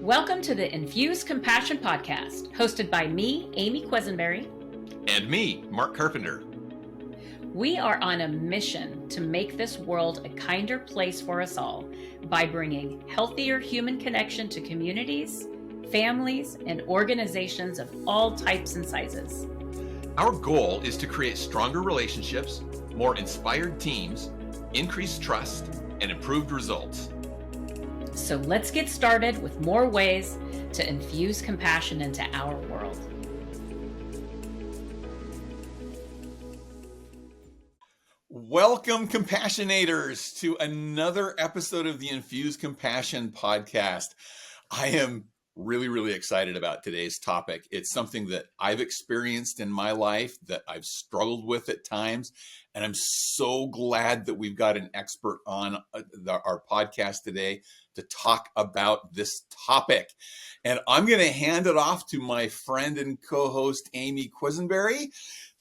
Welcome to the Infuse Compassion podcast, hosted by me, Amy Quisenberry. And me, Mark Carpenter. We are on a mission to make this world a kinder place for us all by bringing healthier human connection to communities, families, and organizations of all types and sizes. Our goal is to create stronger relationships, more inspired teams, increased trust, and improved results. So let's get started with more ways to infuse compassion into our world. Welcome, Compassionators, to another episode of the Infuse Compassion podcast. I am really excited about today's topic. It's something that I've experienced in my life, that I've struggled with at times, and I'm so glad that we've got an expert on our podcast today to talk about this topic. And I'm going to hand it off to my friend and co-host, Amy Quisenberry,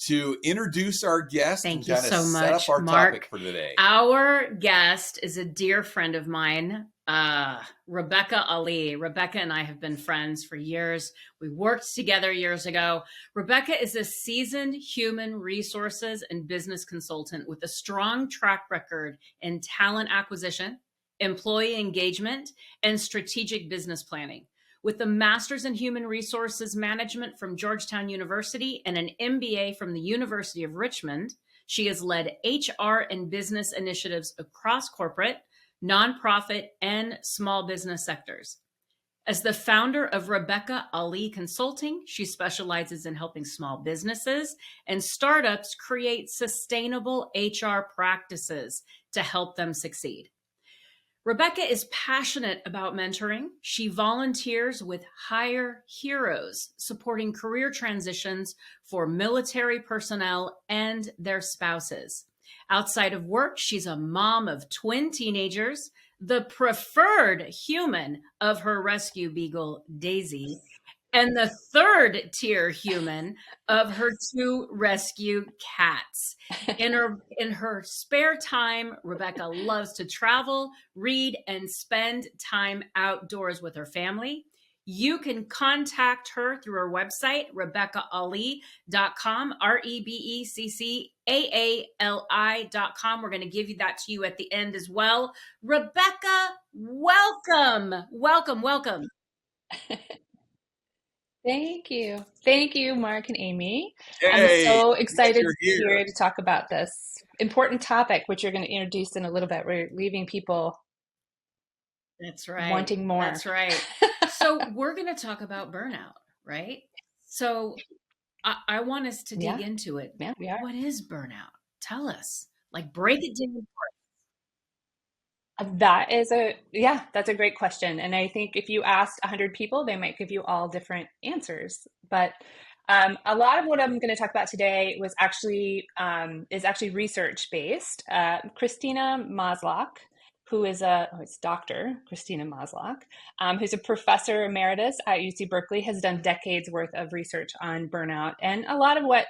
to introduce our guest. Thank you so much, set up our Mark. Topic for today. Our guest is a dear friend of mine, Rebecca Ali. Rebecca and I have been friends for years. We worked together years ago. Rebecca is a seasoned human resources and business consultant with a strong track record in talent acquisition, employee engagement, and strategic business planning. With a master's in human resources management from Georgetown University and an MBA from the University of Richmond, she has led HR and business initiatives across corporate, nonprofit, and small business sectors. As the founder of Rebecca Ali Consulting, she specializes in helping small businesses and startups create sustainable HR practices to help them succeed. Rebecca is passionate about mentoring. She volunteers with Hire Heroes, supporting career transitions for military personnel and their spouses. Outside of work, she's a mom of twin teenagers, the preferred human of her rescue beagle, Daisy, and the third tier human of her two rescue cats. In her spare time, Rebecca loves to travel, read, and spend time outdoors with her family. You can contact her through her website, RebeccaAli.com, RebeccaAli.com. We're going to give you that to you at the end as well. Rebecca, welcome. Thank you. Thank you, Mark and Amy. Hey, I'm so excited here to talk about this important topic, which you're going to introduce in a little bit. We're leaving people wanting more. That's right. So we're going to talk about burnout, right? So I want us to dig into it. Yeah, we are. What is burnout? Tell us. Break it down. That's a great question. And I think if you asked 100 people, they might give you all different answers. But a lot of what I'm going to talk about today is actually research based. Christina Maslach, who is it's Dr. Christina Maslach, who's a professor emeritus at UC Berkeley, has done decades worth of research on burnout. And a lot of what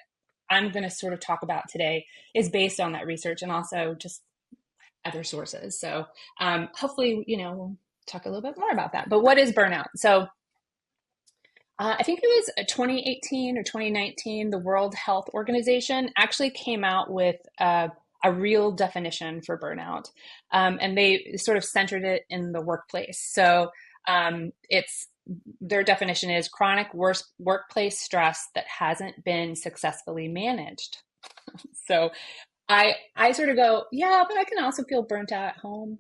I'm going to sort of talk about today is based on that research and also just other sources. So hopefully, we'll talk a little bit more about that. But what is burnout? So I think it was 2018 or 2019, the World Health Organization actually came out with a real definition for burnout. And they sort of centered it in the workplace. So their definition is chronic workplace stress that hasn't been successfully managed. So I sort of go, yeah, but I can also feel burnt out at home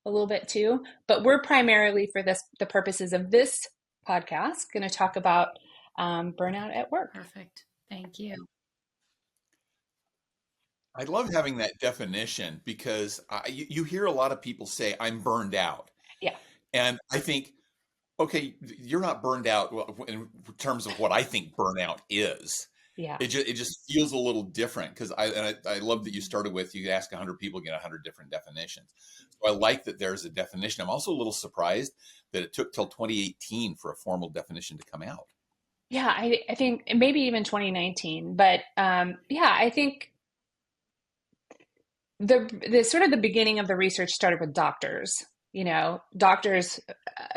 a little bit too. But we're primarily, for the purposes of this podcast, going to talk about burnout at work. Perfect. Thank you. I love having that definition because you hear a lot of people say, I'm burned out. Yeah. And I think, okay, you're not burned out in terms of what I think burnout is. Yeah. It just feels a little different because I love that you started with, you ask 100 people, get 100 different definitions. So I like that there's a definition. I'm also a little surprised that it took till 2018 for a formal definition to come out. Yeah, I think maybe even 2019. But I think the sort of the beginning of the research started with doctors. Doctors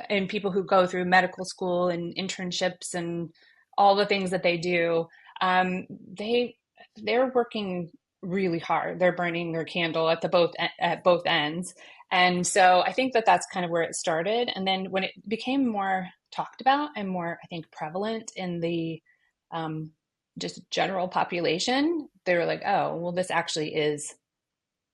and people who go through medical school and internships and all the things that they do, um, they they're working really hard. They're burning their candle at both ends. And so I think that that's kind of where it started. And then when it became more talked about and more, I think, prevalent in the um, just general population, they were like, oh, well, this actually is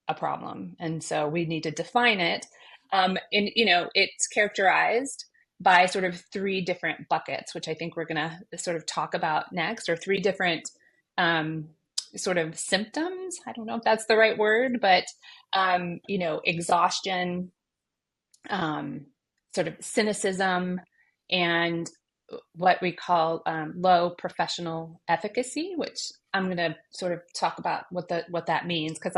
a problem. And so we need to define it. And, it's characterized by sort of three different buckets, which I think we're going to sort of talk about next, or three different um, sort of symptoms. I don't know if that's the right word, but, exhaustion, um, sort of cynicism, and what we call low professional efficacy, which I'm going to sort of talk about what that means, because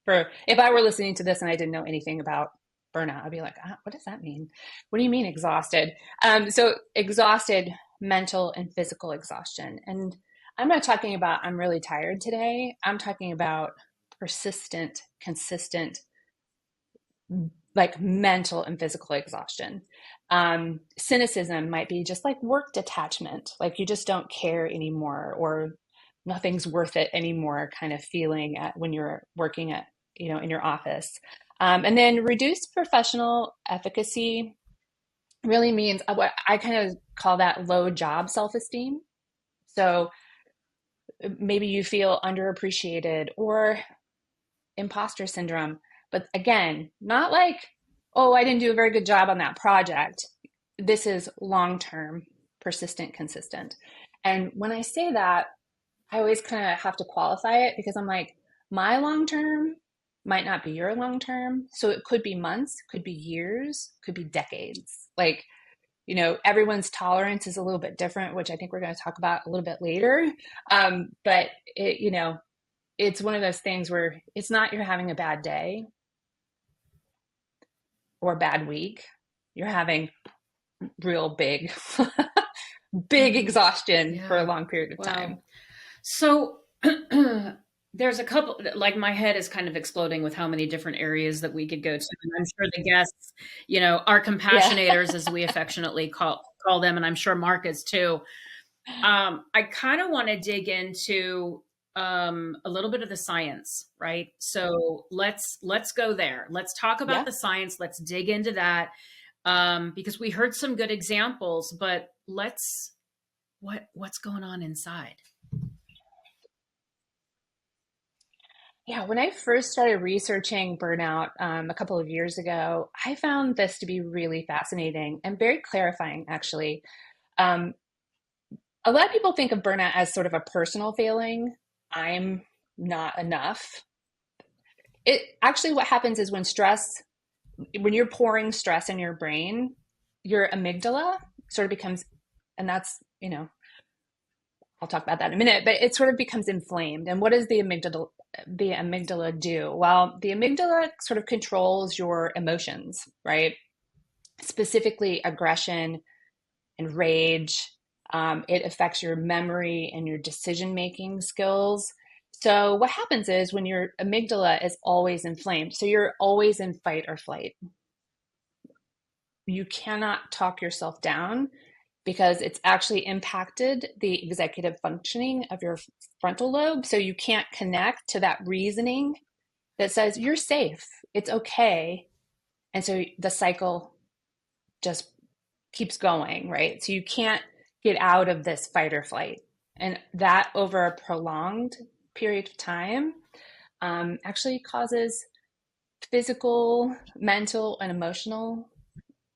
for if I were listening to this and I didn't know anything about burnout, I'd be like, what does that mean? What do you mean exhausted? So exhausted, mental and physical exhaustion. And I'm not talking about I'm really tired today. I'm talking about persistent, consistent, like mental and physical exhaustion. Cynicism might be just like work detachment, like you just don't care anymore, or nothing's worth it anymore kind of feeling when you're working in your office. And then reduced professional efficacy really means what I kind of call that low job self-esteem. So maybe you feel underappreciated or imposter syndrome. But again, not like, oh, I didn't do a very good job on that project. This is long term, persistent, consistent. And when I say that, I always kind of have to qualify it, because I'm like, my long term might not be your long term. So it could be months, could be years, could be decades. Like, everyone's tolerance is a little bit different, which I think we're going to talk about a little bit later. But it's one of those things where it's not you're having a bad day or a bad week. You're having real big, big exhaustion for a long period of time. So there's a couple, like my head is kind of exploding with how many different areas that we could go to. And I'm sure the guests, our Yeah. compassionators, as we affectionately call them, and I'm sure Mark is too. I kind of want to dig into a little bit of the science, right? So let's go there. Let's talk about Yeah. the science. Let's dig into that, because we heard some good examples, but what's going on inside? Yeah, when I first started researching burnout a couple of years ago, I found this to be really fascinating and very clarifying, actually. Um, a lot of people think of burnout as sort of a personal failing. I'm not enough. It actually, what happens is when you're pouring stress in your brain, your amygdala sort of becomes, and that's, I'll talk about that in a minute, but it sort of becomes inflamed. And what does the amygdala do? Well, the amygdala sort of controls your emotions, right? Specifically aggression and rage. It affects your memory and your decision making skills. So what happens is when your amygdala is always inflamed, so you're always in fight or flight, you cannot talk yourself down, because it's actually impacted the executive functioning of your frontal lobe. So you can't connect to that reasoning that says you're safe, it's okay. And so the cycle just keeps going, right? So you can't get out of this fight or flight. And that over a prolonged period of time actually causes physical, mental, and emotional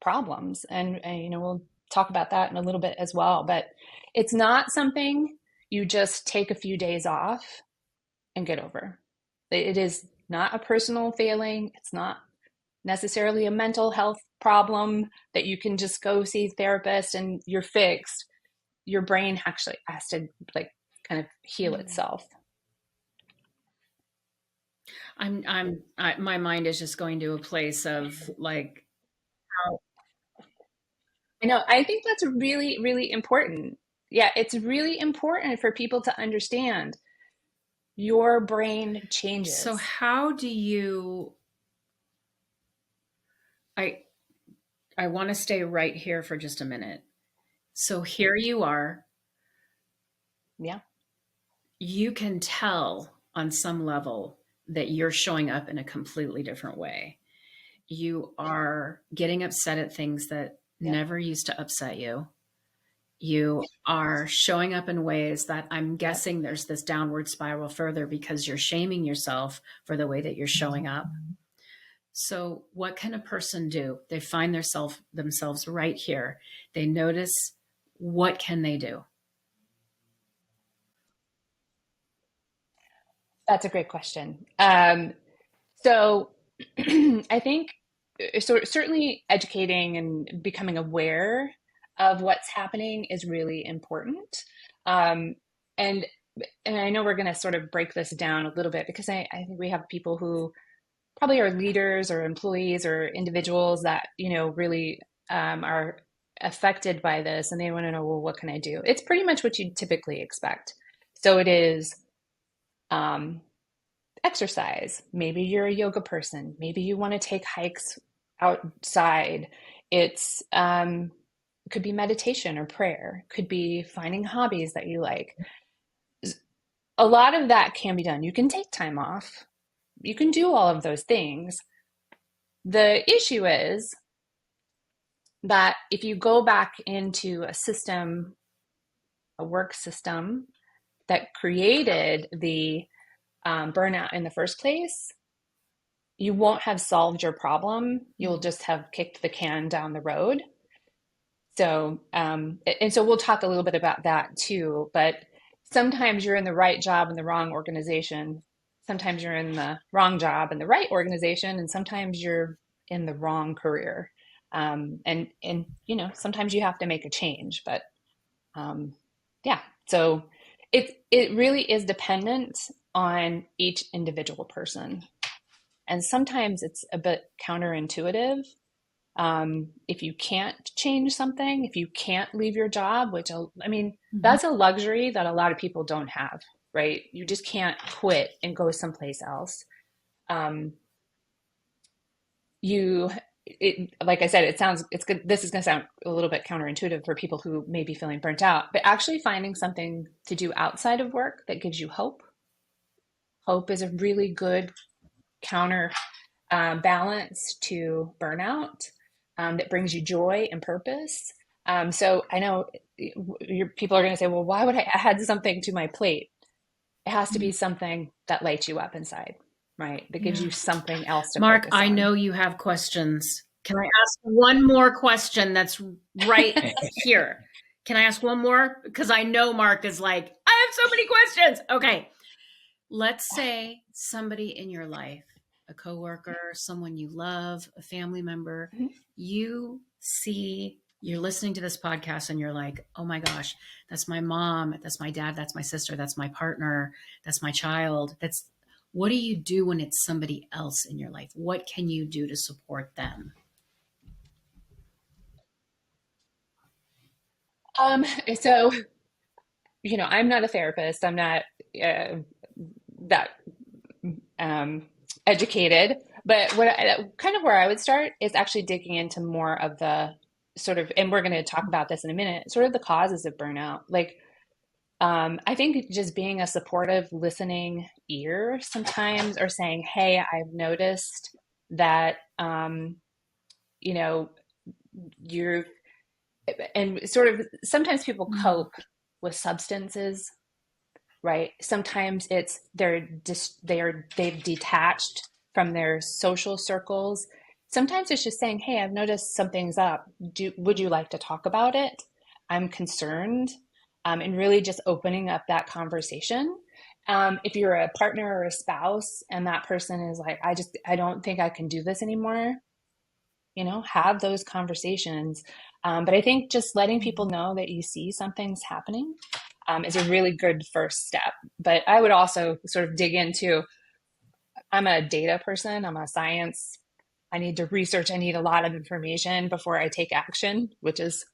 problems. And we'll talk about that in a little bit as well. But it's not something you just take a few days off and get over. It is not a personal failing. It's not necessarily a mental health problem that you can just go see a therapist and you're fixed. Your brain actually has to like kind of heal itself. My mind is just going to a place of like how. I know. I think that's really, really important. Yeah, it's really important for people to understand your brain So changes. how do you, I I want to stay right here for just a minute. So here you are. Yeah. You can tell on some level that you're showing up in a completely different way. You are getting upset at things that Yeah. never used to upset you. You are showing up in ways that I'm Yep. guessing there's this downward spiral further because you're shaming yourself for the way that you're showing up. So, what can a person do? They find themselves right here. They notice, what can they do? That's a great question. So I think certainly educating and becoming aware of what's happening is really important. Um, and and I know we're going to sort of break this down a little bit because I think we have people who probably are leaders or employees or individuals that, really are affected by this and they want to know, well, what can I do? It's pretty much what you typically expect. So it is um, exercise. Maybe you're a yoga person. Maybe you want to take hikes outside. It could be meditation or prayer. Could be finding hobbies that you like. A lot of that can be done. You can take time off. You can do all of those things. The issue is that if you go back into a system, a work system that created the burnout in the first place, you won't have solved your problem. You'll just have kicked the can down the road. So, and so we'll talk a little bit about that too. But sometimes you're in the right job in the wrong organization. Sometimes you're in the wrong job in the right organization, and sometimes you're in the wrong career. And sometimes you have to make a change. But yeah, so it really is dependent on each individual person. And sometimes it's a bit counterintuitive. If you can't change something, if you can't leave your job, which I mean, that's a luxury that a lot of people don't have, right? You just can't quit and go someplace else. Um, like I said, it's good. This is going to sound a little bit counterintuitive for people who may be feeling burnt out, but actually finding something to do outside of work that gives you hope. Hope is a really good counter balance to burnout, that brings you joy and purpose. So I know people are going to say, well, why would I add something to my plate? It has to be something that lights you up inside, right? That gives you something else to Mark, focus I on. know you have questions. Can I ask one more question that's right here? Can I ask one more? Because I know Mark is like, I have so many questions. Okay. Let's say somebody in your life, a coworker, someone you love, a family member, you're listening to this podcast and you're like, oh my gosh, that's my mom, that's my dad, that's my sister, that's my partner, that's my child. What do you do when it's somebody else in your life? What can you do to support them? So, I'm not a therapist. I'm not that educated, but kind of where I would start is actually digging into more of the sort of, and we're going to talk about this in a minute, sort of the causes of burnout. Like, I think just being a supportive, listening ear sometimes, or saying, "Hey, I've noticed that you know you're," and sort of sometimes people cope with substances, right? Sometimes it's they've detached from their social circles. Sometimes it's just saying, "Hey, I've noticed something's up. Would you like to talk about it? I'm concerned," and really just opening up that conversation. If you're a partner or a spouse and that person is like, I don't think I can do this anymore, have those conversations. But I think just letting people know that you see something's happening is a really good first step. But I would also sort of dig into, I'm a data person, I'm a science. I need to research, I need a lot of information before I take action, which is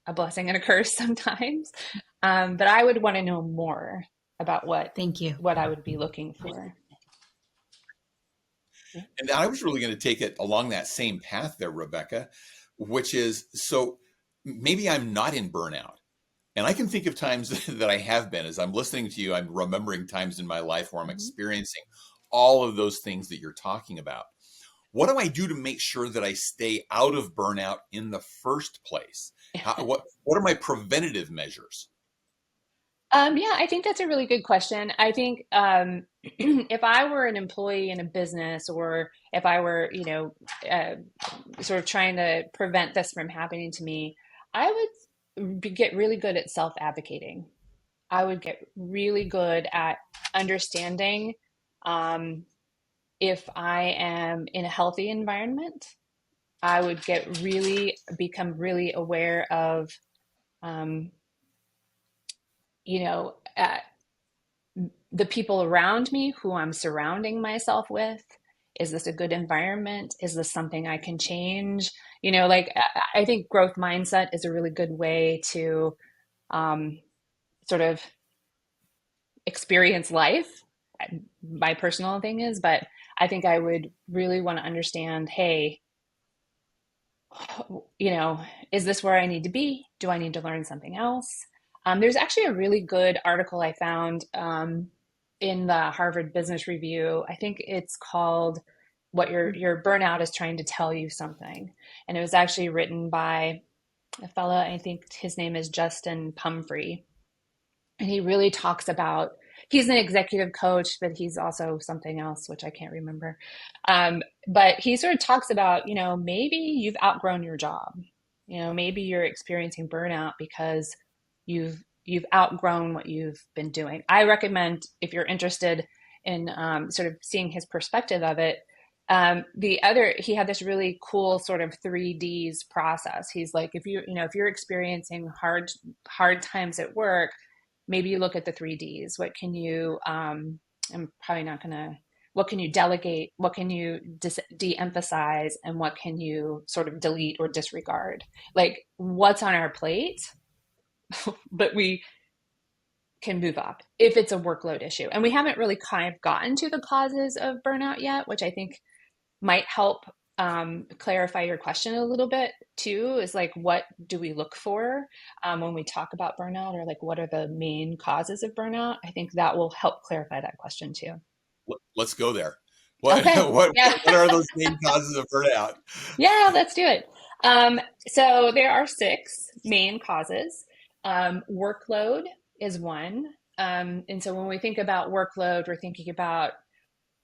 a blessing and a curse sometimes. But I would want to know more about Thank you. what I would be looking for. Yeah. And I was really going to take it along that same path there, Rebecca, which is, so maybe I'm not in burnout. And I can think of times that I have been. As I'm listening to you, I'm remembering times in my life where I'm Mhm. experiencing all of those things that you're talking about. What do I do to make sure that I stay out of burnout in the first place? What are my preventative measures? Yeah, I think that's a really good question. I think if I were an employee in a business, or if I were, uh, sort of trying to prevent this from happening to me, I would get really good at self-advocating. I would get really good at understanding um, if I am in a healthy environment. I would become really aware of, um, you know, uh, the people around me, who I'm surrounding myself with. Is this a good environment? Is this something I can change? I think growth mindset is a really good way to um, sort of experience life. My personal thing is, but I think I would really want to understand, hey, you know, is this where I need to be? Do I need to learn something else? There's actually a really good article I found in the Harvard Business Review. I think it's called "What Your Burnout is Trying to Tell You Something," and it was actually written by a fella. I think his name is Justin Pumphrey, and he really talks about, he's an executive coach, but he's also something else which I can't remember. But he sort of talks about, maybe you've outgrown your job. Maybe you're experiencing burnout because you've outgrown what you've been doing. I recommend, if you're interested in sort of seeing his perspective of it, he had this really cool sort of 3Ds process. He's like, if you're experiencing hard times at work, maybe you look at the 3Ds. What can you, I'm probably not going to, what can you delegate? What can you de-emphasize? And what can you sort of delete or disregard? Like, what's on our plate, but we can move up if it's a workload issue. And we haven't really kind of gotten to the causes of burnout yet, which I think might help clarify your question a little bit too. Is like, what do we look for when we talk about burnout, or like, what are the main causes of burnout? I think that will help clarify that question too. Let's go there. What Okay. what Yeah. what are those main causes of burnout? Yeah, let's do it. So there are six main causes. Workload is one. And so when we think about workload, we're thinking about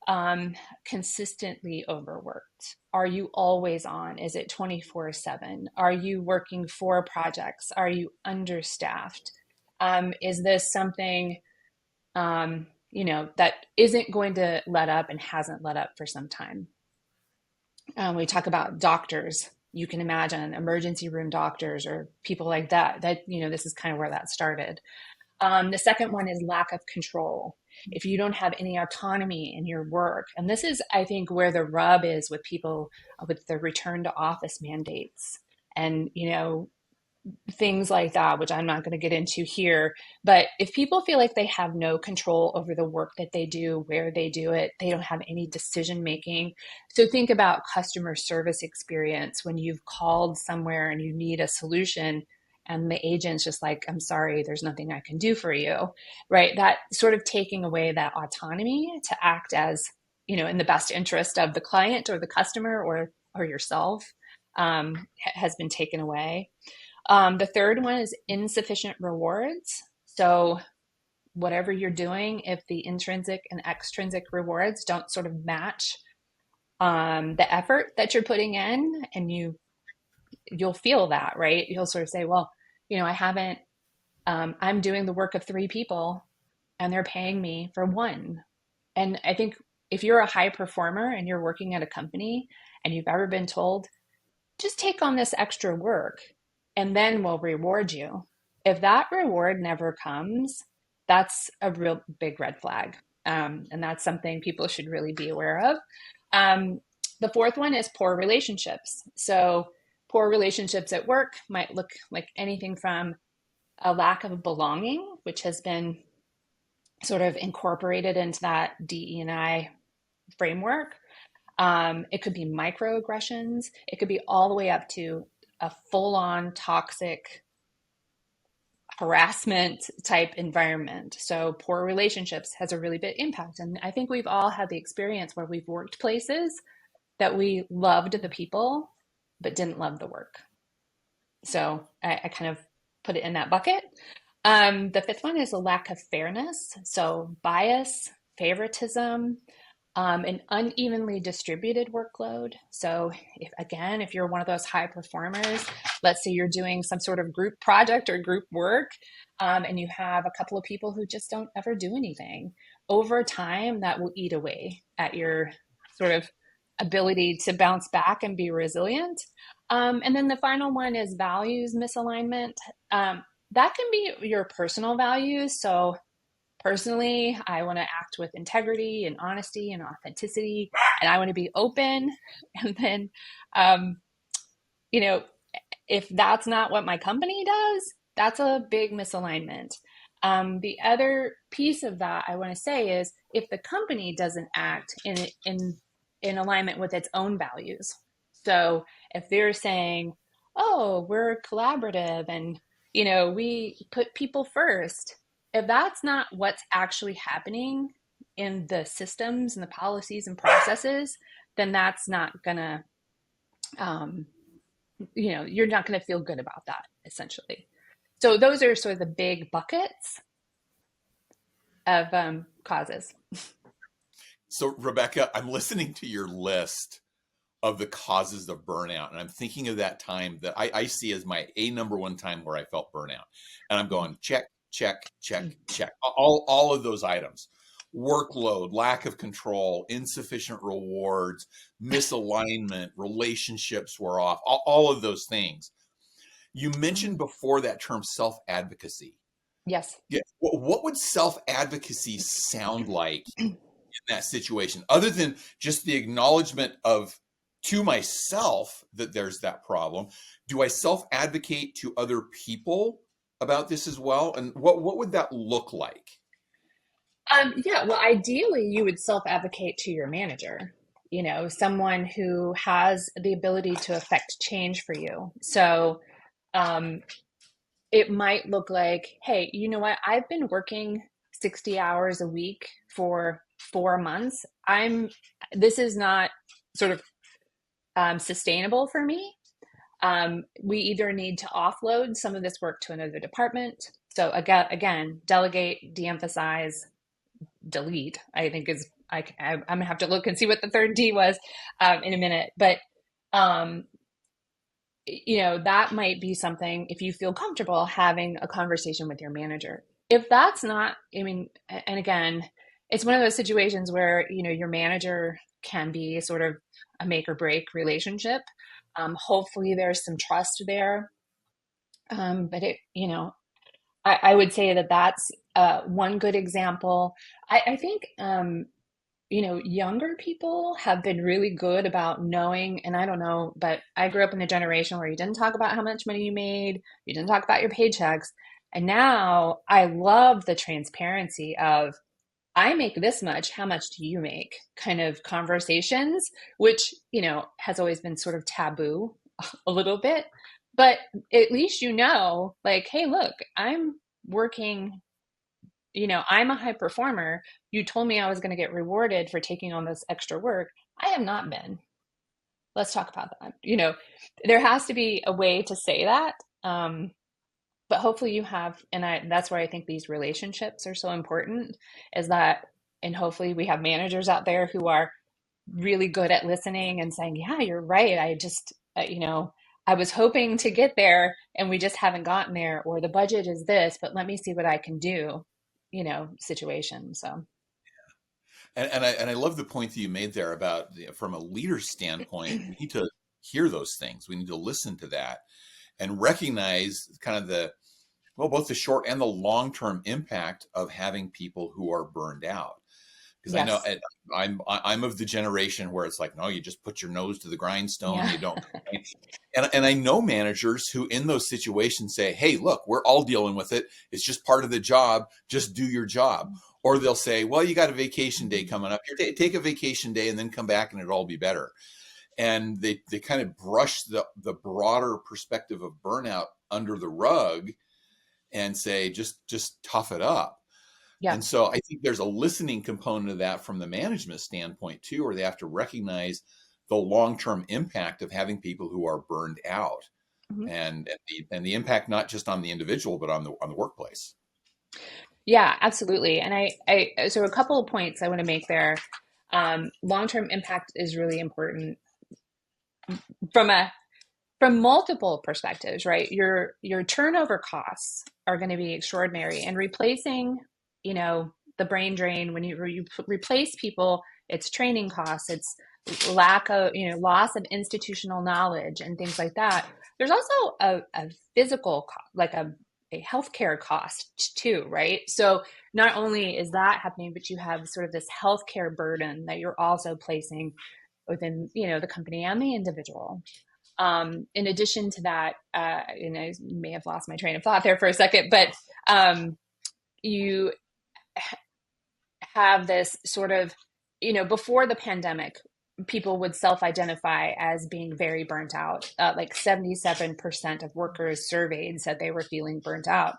um, consistently overworked. Are you always on? Is it 24/7? Are you working 4 projects? Are you understaffed? Is this something that isn't going to let up and hasn't let up for some time? We talk about doctors. You can imagine emergency room doctors or people like that. This is kind of where that started. The second one is lack of control. If you don't have any autonomy in your work, and this is, I think, where the rub is with people with the return to office mandates, and things like that, which I'm not going to get into here. But if people feel like they have no control over the work that they do, where they do it, they don't have any decision making. So think about customer service experience when you've called somewhere and you need a solution, and the agent's just like, I'm sorry, there's nothing I can do for you, right? That sort of taking away that autonomy to act as, in the best interest of the client or the customer or yourself, has been taken away. The third one is insufficient rewards. So, whatever you're doing, if the intrinsic and extrinsic rewards don't sort of match the effort that you're putting in, and you'll feel that, right? You'll sort of say, well, I haven't. I'm doing the work of 3 people, and they're paying me for one. And I think if you're a high performer and you're working at a company and you've ever been told, just take on this extra work and then we'll reward you. If that reward never comes, that's a real big red flag. And that's something people should really be aware of. Um, the fourth one is poor relationships. So, poor relationships at work might look like anything from a lack of belonging, which has been sort of incorporated into that DE&I framework, It could be microaggressions. It could be all the way up to a full-on toxic harassment type environment. So poor relationships has a really big impact. And I think we've all had the experience where we've worked places that we loved the people, but didn't love the work. So I kind of put it in that bucket. The fifth one is a lack of fairness. So bias, favoritism, an unevenly distributed workload. So if you're one of those high performers, let's say you're doing some sort of group project or group work, and you have a couple of people who just don't ever do anything, over time, that will eat away at your sort of ability to bounce back and be resilient. And then the final one is values misalignment. That can be your personal values. So personally, I want to act with integrity and honesty and authenticity, and I want to be open. And then, you know, if that's not what my company does, that's a big misalignment. The other piece of that I want to say is if the company doesn't act in alignment with its own values. So if they're saying, "Oh, we're collaborative and we put people first," if that's not what's actually happening in the systems and the policies and processes, then that's not gonna, you're not gonna feel good about that, essentially. So those are sort of the big buckets of causes. So, Rebecca, I'm listening to your list of the causes of burnout, and I'm thinking of that time that I see as my number one time where I felt burnout. And I'm going, check, check, check, check. All of those items. Workload, lack of control, insufficient rewards, misalignment, relationships were off, all of those things. You mentioned before that term self-advocacy. Yes. Yeah. What would self-advocacy sound like in that situation, other than just the acknowledgement of to myself that there's that problem? Do I self-advocate to other people about this as well? And what would that look like? Yeah, well, ideally, you would self-advocate to your manager, someone who has the ability to affect change for you. So it might look like, hey, you know what? I've been working 60 hours a week for 4 months. This is not sort of sustainable for me. We either need to offload some of this work to another department. So again, delegate, de-emphasize, delete, I think is, I'm gonna have to look and see what the third D was in a minute. But that might be something, if you feel comfortable having a conversation with your manager. If that's not, and again, it's one of those situations where, your manager can be sort of a make or break relationship. Hopefully there's some trust there. But I would say that that's one good example. I think, younger people have been really good about knowing, and I don't know, but I grew up in a generation where you didn't talk about how much money you made, you didn't talk about your paychecks. And now I love the transparency of, I make this much, how much do you make? Kind of conversations, which, has always been sort of taboo a little bit. But at least like, hey, look, I'm working, I'm a high performer. You told me I was going to get rewarded for taking on this extra work. I have not been. Let's talk about that. There has to be a way to say that. But hopefully you have, and that's where I think these relationships are so important, is that, and hopefully we have managers out there who are really good at listening and saying, yeah, you're right. I just, I was hoping to get there and we just haven't gotten there, or the budget is this, but let me see what I can do, situation. So. And I love the point that you made there about, from a leader standpoint, we need to hear those things. We need to listen to that and recognize kind of both the short and the long-term impact of having people who are burned out. Because Yes. I know I'm of the generation where it's like, no, you just put your nose to the grindstone. Yeah. You don't. And I know managers who in those situations say, hey, look, we're all dealing with it. It's just part of the job. Just do your job. Or they'll say, well, you got a vacation day coming up. Here, take a vacation day and then come back and it'll all be better. And they kind of brush the broader perspective of burnout under the rug and say, just tough it up. Yeah. And so I think there's a listening component of that from the management standpoint too, where they have to recognize the long-term impact of having people who are burned out, Mm-hmm. and the impact not just on the individual but on the workplace. Yeah, absolutely. And so a couple of points I want to make there. Long-term impact is really important from multiple perspectives, right? Your turnover costs are going to be extraordinary, and replacing, the brain drain when you replace people, it's training costs, it's lack of, loss of institutional knowledge and things like that. There's also a physical like a healthcare cost too, right? So not only is that happening, but you have sort of this healthcare burden that you're also placing within, the company and the individual. In addition to that, and I may have lost my train of thought there for a second, but you have this sort of, before the pandemic, people would self-identify as being very burnt out. Like 77% of workers surveyed said they were feeling burnt out.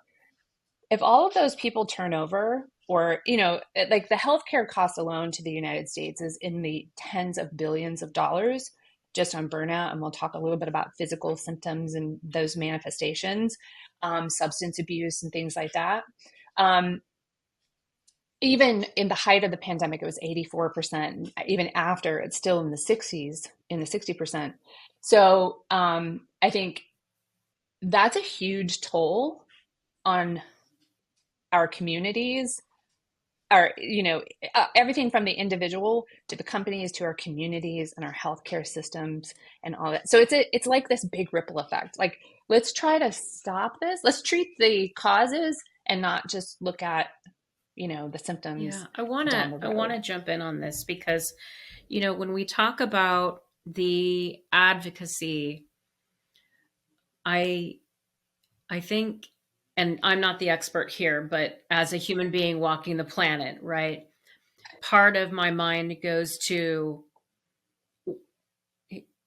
If all of those people turn over, or, like the healthcare cost alone to the United States is in the tens of billions of dollars just on burnout. And we'll talk a little bit about physical symptoms and those manifestations, substance abuse and things like that. Even in the height of the pandemic, it was 84%. Even after, it's still in the 60s, in the 60%. So I think that's a huge toll on our communities, everything from the individual to the companies to our communities and our healthcare systems and all that. So it's like this big ripple effect. Like, let's try to stop this. Let's treat the causes and not just look at, the symptoms. Yeah, I want to jump in on this because, when we talk about the advocacy, I think, and I'm not the expert here, but as a human being walking the planet, right? Part of my mind goes to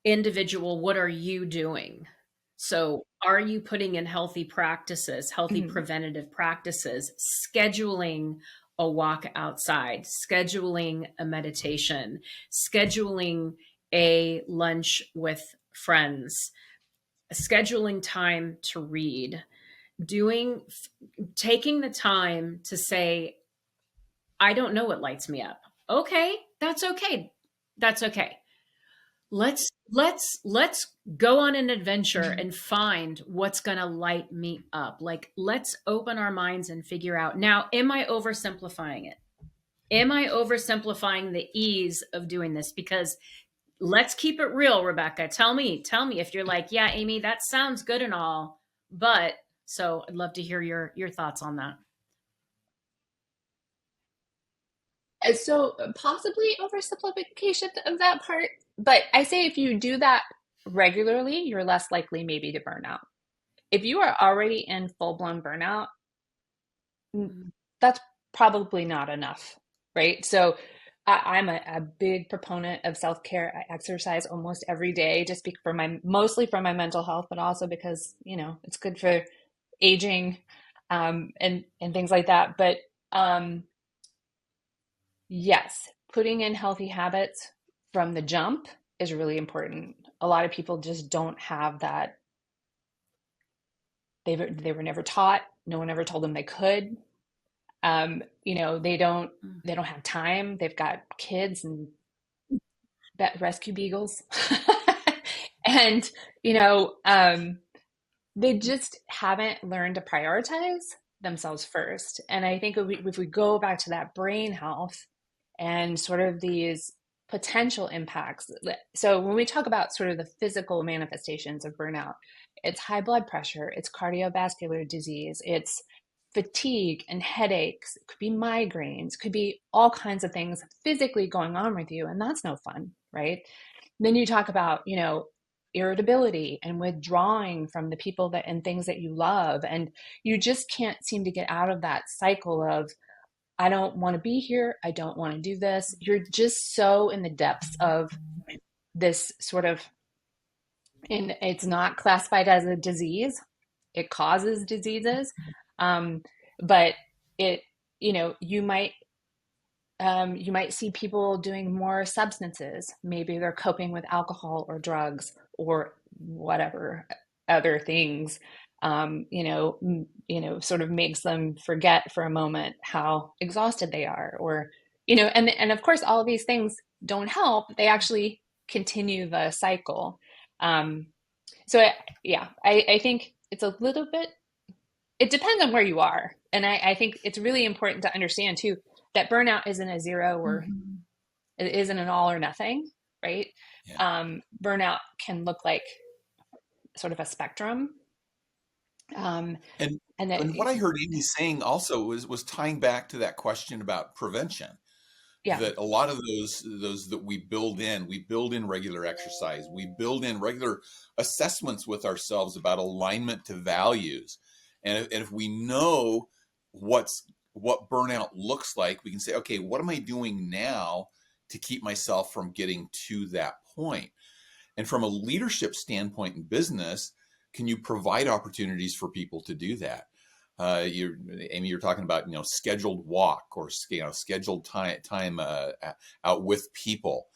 individual, what are you doing? So, are you putting in healthy practices, healthy preventative practices, scheduling a walk outside, scheduling a meditation, scheduling a lunch with friends, scheduling time to read, taking the time to say, I don't know what lights me up. Okay, that's okay. That's okay. Let's go on an adventure and find what's going to light me up. Like, let's open our minds and figure out. Now, am I oversimplifying it? Am I oversimplifying the ease of doing this? Because let's keep it real, Rebecca. Tell me if you're like, yeah, Amy, that sounds good and all, but so I'd love to hear your thoughts on that. So possibly oversimplification of that part, but I say if you do that regularly, you're less likely maybe to burn out. If you are already in full-blown burnout, that's probably not enough, right? So I'm a big proponent of self-care. I exercise almost every day, just mostly for my mental health, but also because, it's good for aging, and things like that. But yes, putting in healthy habits from the jump is really important. A lot of people just don't have that. They were never taught. No one ever told them they could. They don't have time. They've got kids and rescue beagles, and they just haven't learned to prioritize themselves first. And I think if we go back to that brain health and sort of these potential impacts. So when we talk about sort of the physical manifestations of burnout, it's high blood pressure, it's cardiovascular disease, it's fatigue and headaches, it could be migraines, could be all kinds of things physically going on with you. And that's no fun, right? Then you talk about, irritability and withdrawing from the people and things that you love. And you just can't seem to get out of that cycle of I don't want to be here. I don't want to do this. You're just so in the depths of this sort of, and it's not classified as a disease. It causes diseases. Um, but it, you might see people doing more substances. Maybe they're coping with alcohol or drugs or whatever other things. Sort of makes them forget for a moment how exhausted they are, or and of course, all of these things don't help. They actually continue the cycle. Um, I think it's a little bit. It depends on where you are, and I think it's really important to understand too that burnout isn't a zero or Mhm. it isn't an all or nothing, right? Yeah. Burnout can look like sort of a spectrum, um, And and that, and what I heard Amy saying also was tying back to that question about prevention. yeah. That a lot of those that we build in regular exercise, we build in regular assessments with ourselves about alignment to values, and if we know what burnout looks like, we can say, okay, what am I doing now to keep myself from getting to that point? And from a leadership standpoint in business, can you provide opportunities for people to do that? Amy, you're talking about scheduled walk or scheduled time out with people.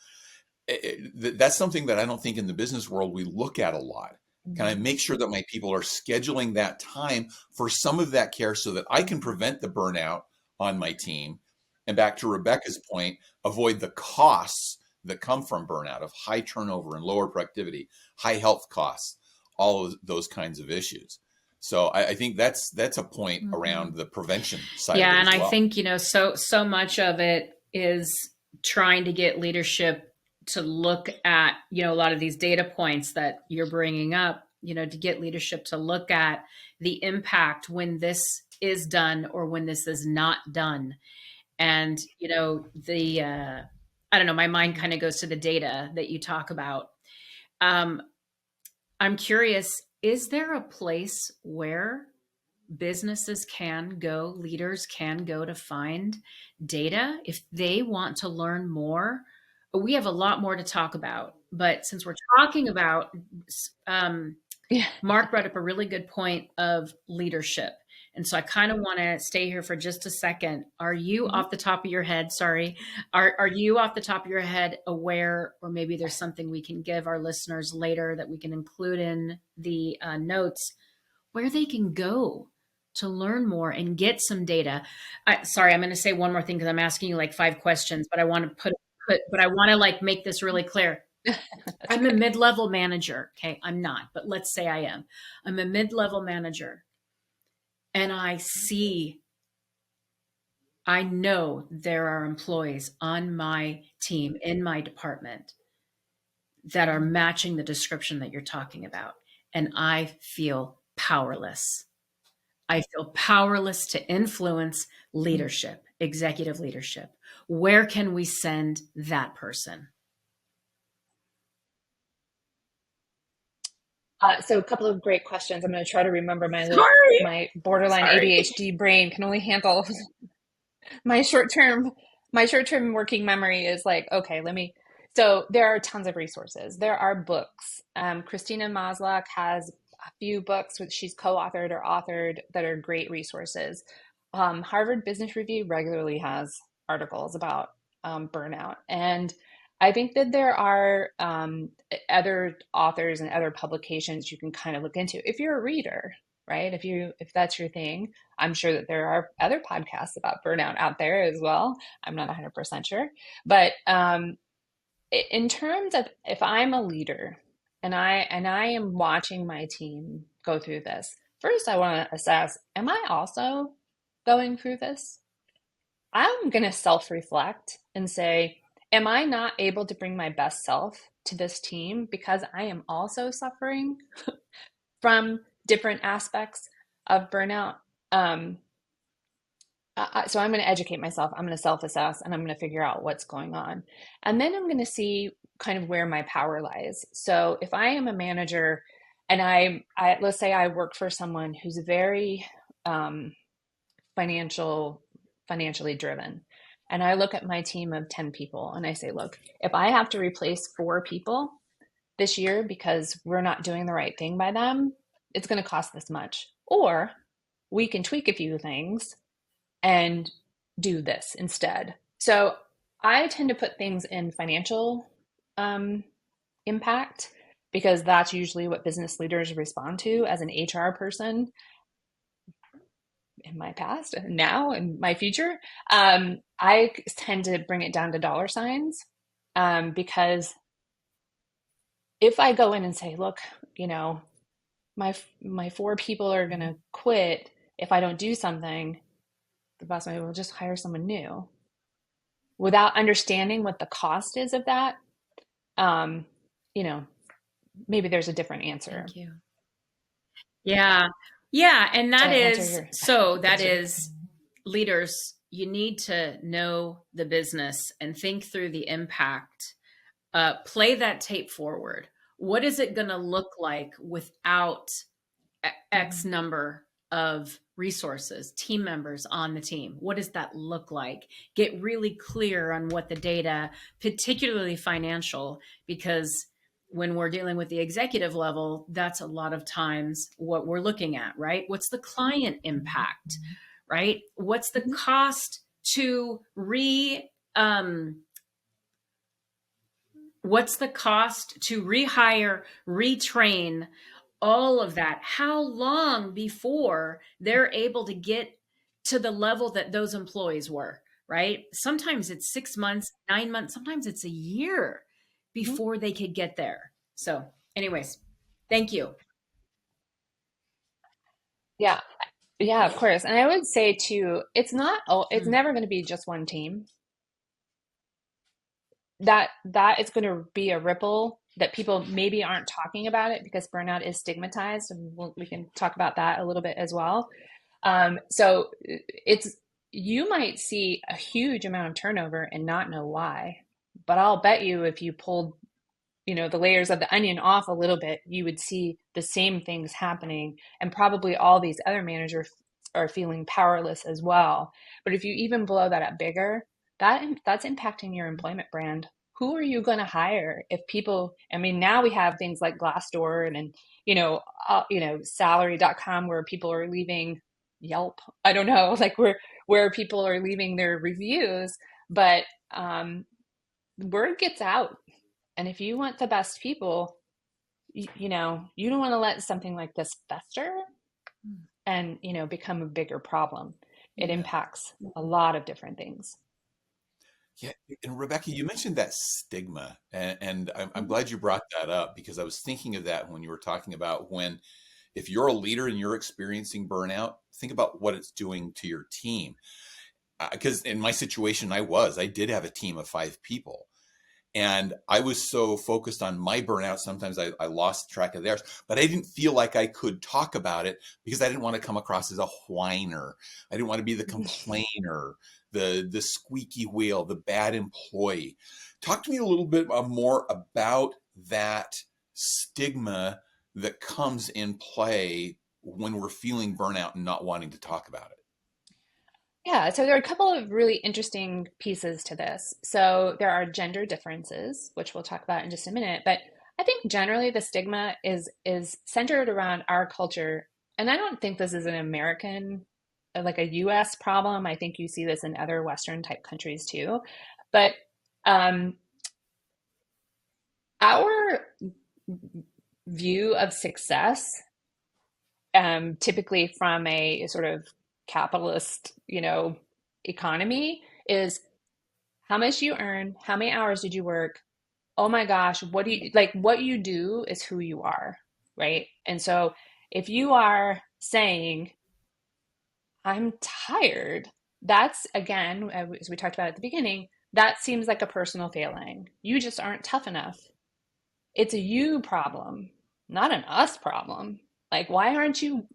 That's something that I don't think in the business world we look at a lot. Can I Mhm. make sure that my people are scheduling that time for some of that care so that I can prevent the burnout on my team? And back to Rebecca's point, avoid the costs that come from burnout of high turnover and lower productivity, high health costs, all of those kinds of issues. So I think that's a point Mhm. around the prevention side of it Yeah, and as I well. think, so much of it is trying to get leadership to look at, a lot of these data points that you're bringing up, to get leadership to look at the impact when this is done or when this is not done. And, the I don't know, my mind kind of goes to the data that you talk about. Um, I'm curious, is there a place where businesses can go, leaders can go to find data if they want to learn more? We have a lot more to talk about, but since we're talking about, um, Yeah. Mark brought up a really good point of leadership. And so I kind of want to stay here for just a second. Are you Mhm. off the top of your head? Sorry. Are you off the top of your head aware, or maybe there's something we can give our listeners later that we can include in the notes where they can go to learn more and get some data? Sorry, I'm going to say one more thing because I'm asking you like 5 questions, but I want to but I want to like make this really clear. That's I'm a good. mid-level manager. Okay, I'm not, but let's say I am. I'm a mid-level manager, and I know there are employees on my team in my department that are matching the description that you're talking about, and I feel powerless. I feel powerless to influence leadership, executive leadership. Where can we send that person? So a couple of great questions. I'm going to try to remember Sorry. my borderline Sorry. ADHD brain can only handle my short term working memory is like, okay, let me. So there are tons of resources. There are books. Christina Maslach has a few books which she's co-authored or authored that are great resources. Harvard Business Review regularly has articles about burnout, and I think that there are other authors and other publications you can kind of look into if you're a reader, right? If that's your thing. I'm sure that there are other podcasts about burnout out there as well. I'm not 100% sure. But in terms of if I'm a leader and I am watching my team go through this, first I want to assess, am I also going through this? I'm going to self-reflect and say, am I not able to bring my best self to this team because I am also suffering from different aspects of burnout? Um, so I'm going to educate myself. I'm going to self-assess and I'm going to figure out what's going on. And then I'm going to see kind of where my power lies. So if I am a manager and let's say I work for someone who's very um, financial financially driven. And I look at my team of 10 people and I say, look, if I have to replace 4 people this year because we're not doing the right thing by them, it's going to cost this much. Or we can tweak a few things and do this instead. So I tend to put things in financial impact because that's usually what business leaders respond to. As an HR person in my past, now in my future, I tend to bring it down to dollar signs, because if I go in and say, look, you know, my 4 people are going to quit if I don't do something, the boss might will just hire someone new without understanding what the cost is of that. Um, you know, maybe there's a different answer. Thank you. Yeah. Yeah. And Did that I answer is your so that question? is leaders, you need to know the business and think through the impact. Play that tape forward. What is it going to look like without X number of resources, team members on the team? What does that look like? Get really clear on what the data, particularly financial, because when we're dealing with the executive level, that's a lot of times what we're looking at, right? What's the client impact, right? What's the cost to what's the cost to rehire, retrain, all of that? How long before they're able to get to the level that those employees were, right? Sometimes it's 6 months, 9 months, sometimes it's a year before they could get there. So, anyways, thank you. Yeah, yeah, of course. And I would say too, it's Mm, never going to be just one team. That is going to be a ripple that people maybe aren't talking about it because burnout is stigmatized, and we can talk about that a little bit as well. So it's you might see a huge amount of turnover and not know why, but I'll bet you if you pulled the layers of the onion off a little bit, you would see the same things happening, and probably all these other managers are feeling powerless as well. But if you even blow that up bigger, that's impacting your employment brand. Who are you going to hire if people? I mean, now we have things like Glassdoor and salary.com where people are leaving Yelp. I don't know, like where people are leaving their reviews, but word gets out, and if you want the best people, you don't want to let something like this fester and, become a bigger problem. It yeah. impacts a lot of different things. Yeah, and Rebecca, you mentioned that stigma, and I'm Mhm. glad you brought that up because I was thinking of that when you were talking about if you're a leader and you're experiencing burnout, think about what it's doing to your team. Because in my situation, I did have a team of 5 people. And I was so focused on my burnout, sometimes I lost track of theirs, but I didn't feel like I could talk about it because I didn't want to come across as a whiner. I didn't want to be the complainer, the squeaky wheel, the bad employee. Talk to me a little bit more about that stigma that comes in play when we're feeling burnout and not wanting to talk about it. Yeah, so there are a couple of really interesting pieces to this. So there are gender differences, which we'll talk about in just a minute, but I think generally the stigma is centered around our culture. And I don't think this is an American, like a US problem. I think you see this in other Western type countries too. But um, our view of success, typically from a sort of capitalist, economy, is how much you earn, how many hours did you work? Oh my gosh, what do you like? What you do is who you are, right? And so if you are saying, I'm tired, that's again, as we talked about at the beginning, that seems like a personal failing. You just aren't tough enough. It's a you problem, not an us problem. Like, why aren't you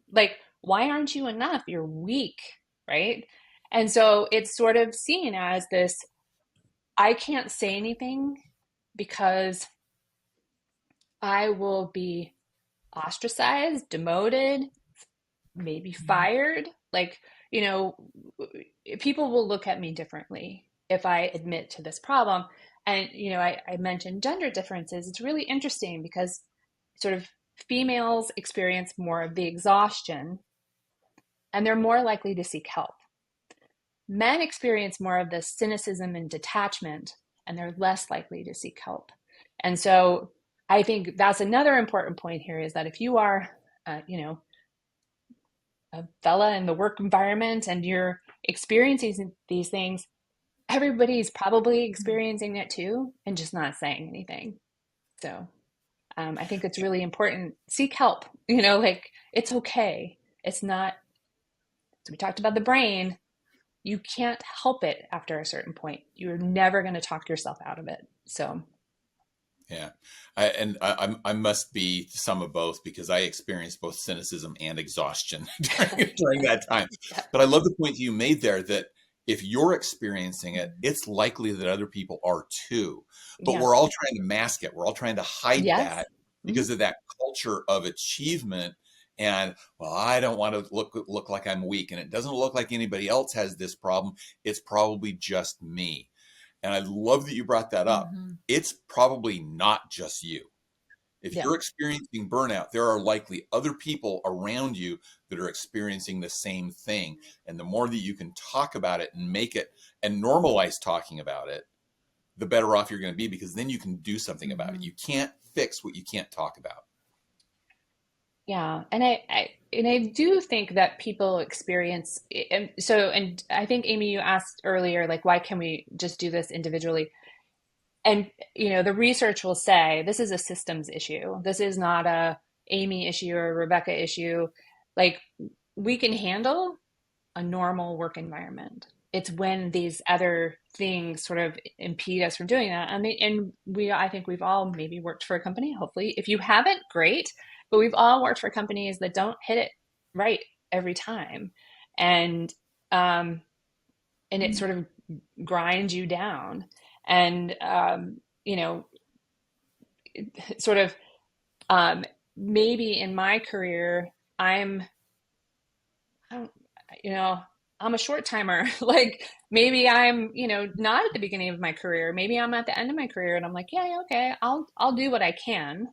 enough? You're weak, right? And so it's sort of seen as this, I can't say anything because I will be ostracized, demoted, maybe fired. Like, you know, people will look at me differently if I admit to this problem. And, you know, I mentioned gender differences. It's really interesting because sort of females experience more of the exhaustion and they're more likely to seek help. Men experience more of the cynicism and detachment and they're less likely to seek help. And so I think that's another important point here is that if you are, you know, a fella in the work environment and you're experiencing these things, everybody's probably experiencing it too and just not saying anything. So I think it's really important. Seek help. You know, like it's okay. It's not, so we talked about the brain. You can't help it after a certain point. You're never going to talk yourself out of it. So Yeah, I must be some of both because I experienced both cynicism and exhaustion during that time. yeah, But I love the point you made there that if you're experiencing it, it's likely that other people are too. But yeah, we're all trying to mask it. We're all trying to hide yes, that mm-hmm. because of that culture of achievement. And well, I don't want to look like I'm weak, and it doesn't look like anybody else has this problem. It's probably just me. And I love that you brought that up. Mm-hmm. It's probably not just you. If Yeah, you're experiencing burnout, there are likely other people around you that are experiencing the same thing. And the more that you can talk about it and make it and normalize talking about it, the better off you're going to be because then you can do something about it. Mm-hmm. You can't fix what you can't talk about. yeah, and I do think that people experience, and so, and I think Amy, you asked earlier, like, why can we just do this individually? And you know, the research will say this is a systems issue. This is not a Amy issue or a Rebecca issue. Like, we can handle a normal work environment. It's when these other things sort of impede us from doing that. I mean, and I think we've all maybe worked for a company, hopefully. If you haven't, great. But we've all worked for companies that don't hit it right every time. And, um, and it sort of grinds you down. And, you know, sort of, um, maybe in my career, I don't, you know, I'm a short timer. Like maybe I'm, you know, not at the beginning of my career. Maybe I'm at the end of my career and I'm like, yeah, yeah, okay, I'll do what I can.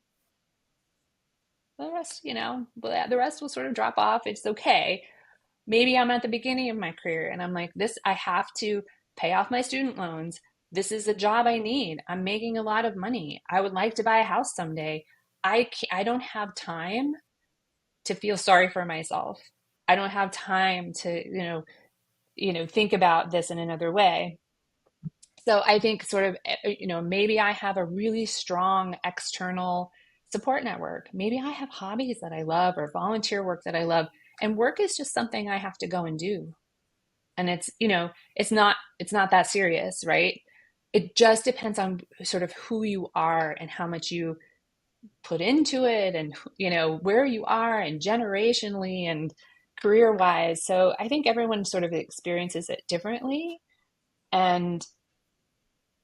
The rest, you know, the rest will sort of drop off. It's okay. Maybe I'm at the beginning of my career and I'm like, this, I have to pay off my student loans. This is a job I need. I'm making a lot of money. I would like to buy a house someday. I don't have time to feel sorry for myself. I don't have time to, think about this in another way. So I think sort of, maybe I have a really strong external support network. Maybe I have hobbies that I love or volunteer work that I love. And work is just something I have to go and do. And it's not that serious, right? It just depends on sort of who you are and how much you put into it and where you are and generationally and career wise. So I think everyone sort of experiences it differently. And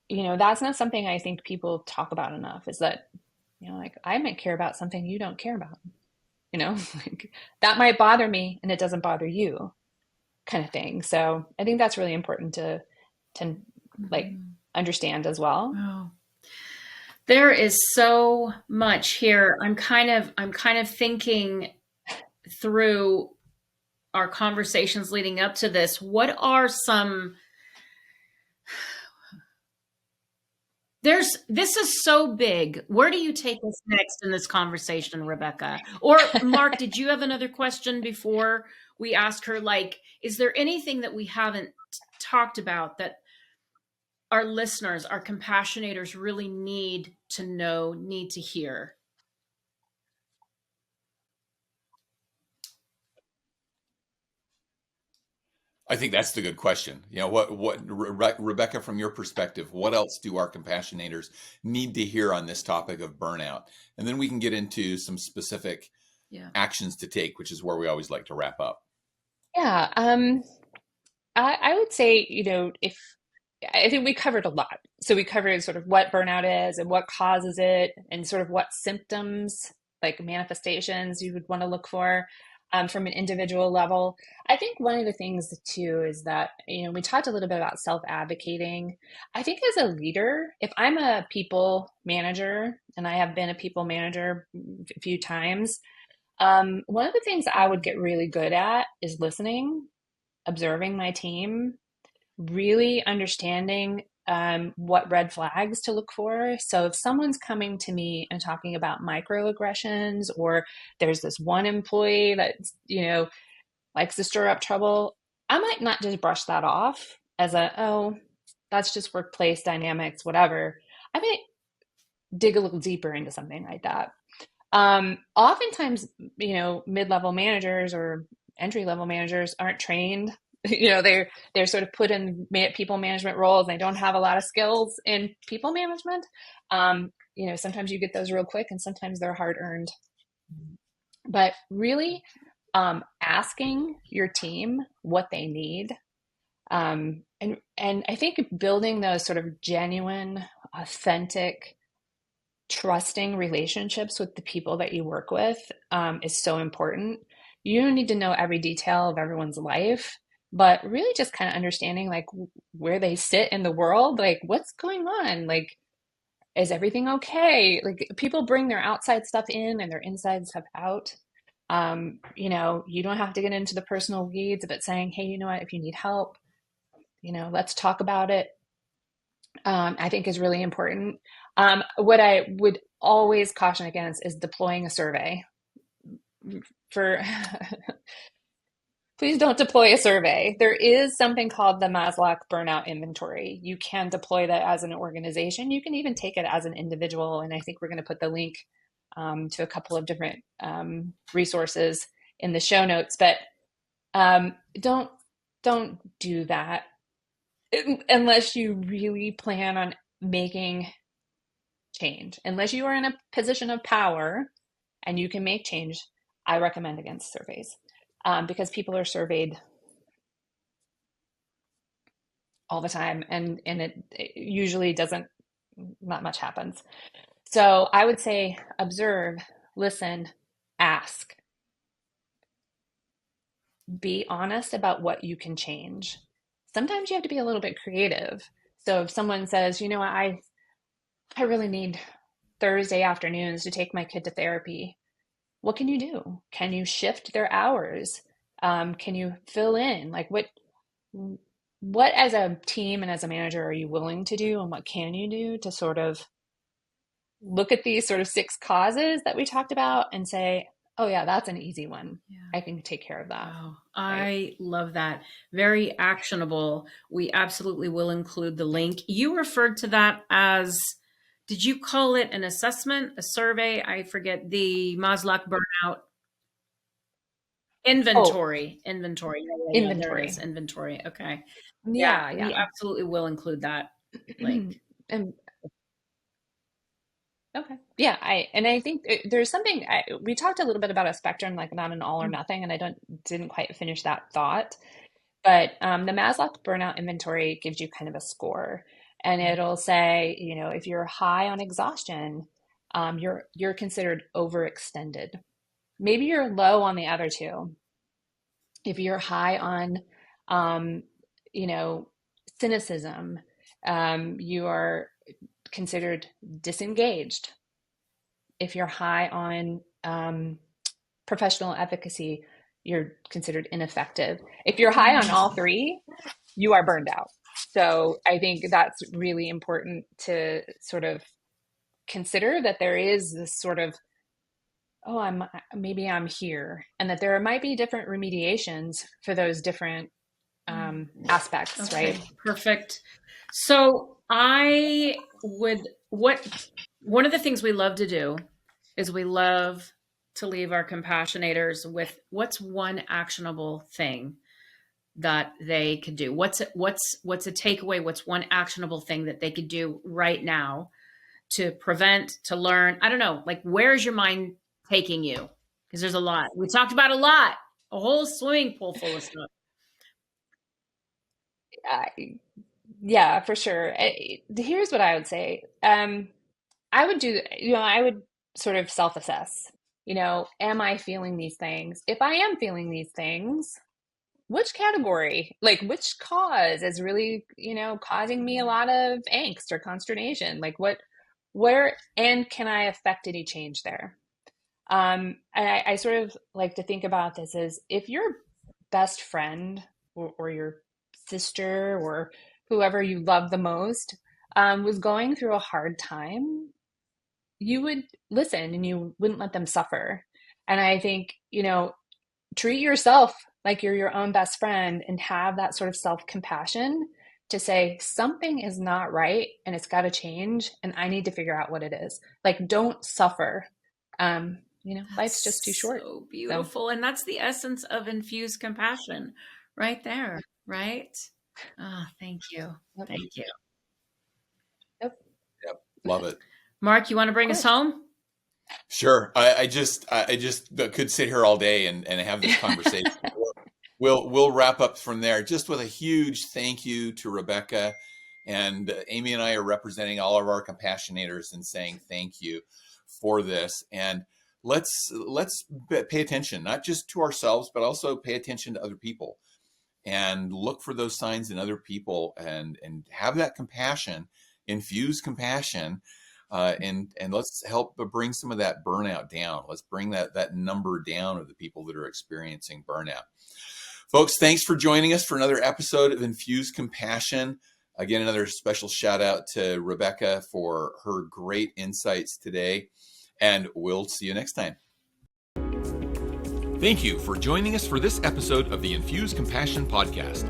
that's not something I think people talk about enough, is that like I might care about something you don't care about, like that might bother me and it doesn't bother you, kind of thing. So I think that's really important to like Mm-hmm. understand as well. Oh. There is so much here. I'm kind of thinking through our conversations leading up to this. What are some this is so big. Where do you take us next in this conversation, Rebecca? Or Mark, did you have another question before we ask her? Like, is there anything that we haven't talked about that our listeners, our compassionators really need to know, need to hear? I think that's the good question. Rebecca, from your perspective, what else do our compassionators need to hear on this topic of burnout? And then we can get into some specific Yeah. actions to take, which is where we always like to wrap up. Yeah, I would say, if I think we covered a lot. So we covered sort of what burnout is and what causes it and sort of what symptoms, like manifestations, you would want to look for. from an individual level. I think one of the things too is that, we talked a little bit about self-advocating. I think as a leader, if I'm a people manager, and I have been a people manager a few times, one of the things I would get really good at is listening, observing my team, really understanding what red flags to look for. So if someone's coming to me and talking about microaggressions, or there's this one employee that, likes to stir up trouble, I might not just brush that off as oh, that's just workplace dynamics, whatever. I might dig a little deeper into something like that. Oftentimes, mid-level managers or entry-level managers aren't trained. They're sort of put in people management roles. They don't have a lot of skills in people management. Sometimes you get those real quick, and sometimes they're hard earned. But really, asking your team what they need, and I think building those sort of genuine, authentic, trusting relationships with the people that you work with is so important. You don't need to know every detail of everyone's life, but really just kind of understanding like where they sit in the world, like what's going on, like is everything okay? Like people bring their outside stuff in and their inside stuff out. You don't have to get into the personal weeds, but saying, hey, you know what, if you need help, let's talk about it. I think is really important. What I would always caution against is deploying a survey. For Please don't deploy a survey. There is something called the Maslow Burnout Inventory. You can deploy that as an organization. You can even take it as an individual, and I think we're going to put the link to a couple of different resources in the show notes. But don't do that unless you really plan on making change. Unless you are in a position of power and you can make change, I recommend against surveys because people are surveyed all the time, and it usually doesn't, not much happens. So I would say observe, listen, ask. Be honest about what you can change. Sometimes you have to be a little bit creative. So if someone says, I really need Thursday afternoons to take my kid to therapy, what can you do? Can you shift their hours? Can you fill in? Like what as a team and as a manager are you willing to do, and what can you do to sort of look at these sort of 6 causes that we talked about and say, oh yeah, that's an easy one. Yeah. I can take care of that. Wow. I love that. Very actionable. We absolutely will include the link. You referred to that as, did you call it an assessment, a survey? I forget, the Maslow burnout inventory. Oh, Inventory. inventory. There it is. Inventory. Okay. Yeah. We absolutely will include that link. And okay. Yeah, I think there's something we talked a little bit about a spectrum, like not an all or nothing, and I didn't quite finish that thought. But the Maslow Burnout Inventory gives you kind of a score, and it'll say, if you're high on exhaustion, you're considered overextended. Maybe you're low on the other two. If you're high on, cynicism, you are considered disengaged. If you're high on professional efficacy, you're considered ineffective. If you're high on all 3, you are burned out. So I think that's really important to sort of consider, that there is this sort of, maybe I'm here, and that there might be different remediations for those different aspects, okay, right? Perfect. So one of the things we love to do is we love to leave our compassionators with what's one actionable thing that they could do. What's a takeaway? What's one actionable thing that they could do right now to prevent, to learn? I don't know, like, where's your mind taking you? Because there's a lot. We talked about a whole swimming pool full of stuff. Yeah, for sure. Here's what I would say. I would do, I would sort of self-assess. am I feeling these things? If I am feeling these things, which category, like which cause is really, causing me a lot of angst or consternation? Like where, and can I affect any change there? I sort of like to think about this as if your best friend or your sister or whoever you love the most was going through a hard time, you would listen and you wouldn't let them suffer. And I think, treat yourself like you're your own best friend and have that sort of self-compassion to say something is not right and it's got to change and I need to figure out what it is. Like, don't suffer. Life's just too short. So beautiful. And that's the essence of infused compassion right there, right? Oh, thank you. Yep. Thank you. Yep. Yep. Love it. Mark, you want to bring us home? Sure. I just could sit here all day and have this conversation. We'll wrap up from there just with a huge thank you to Rebecca, and Amy and I are representing all of our compassionators and saying thank you for this. And let's pay attention, not just to ourselves, but also pay attention to other people and look for those signs in other people and have that compassion, infuse compassion. And let's help bring some of that burnout down. Let's bring that number down of the people that are experiencing burnout. Folks, thanks for joining us for another episode of Infused Compassion. Again, another special shout out to Rebecca for her great insights today. And we'll see you next time. Thank you for joining us for this episode of the Infused Compassion podcast.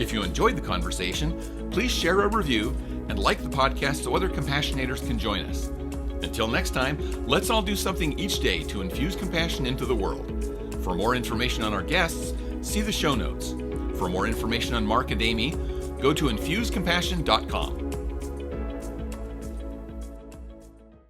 If you enjoyed the conversation, please share a review and like the podcast so other compassionators can join us. Until next time, let's all do something each day to infuse compassion into the world. For more information on our guests, see the show notes. For more information on Mark and Amy, go to infusecompassion.com.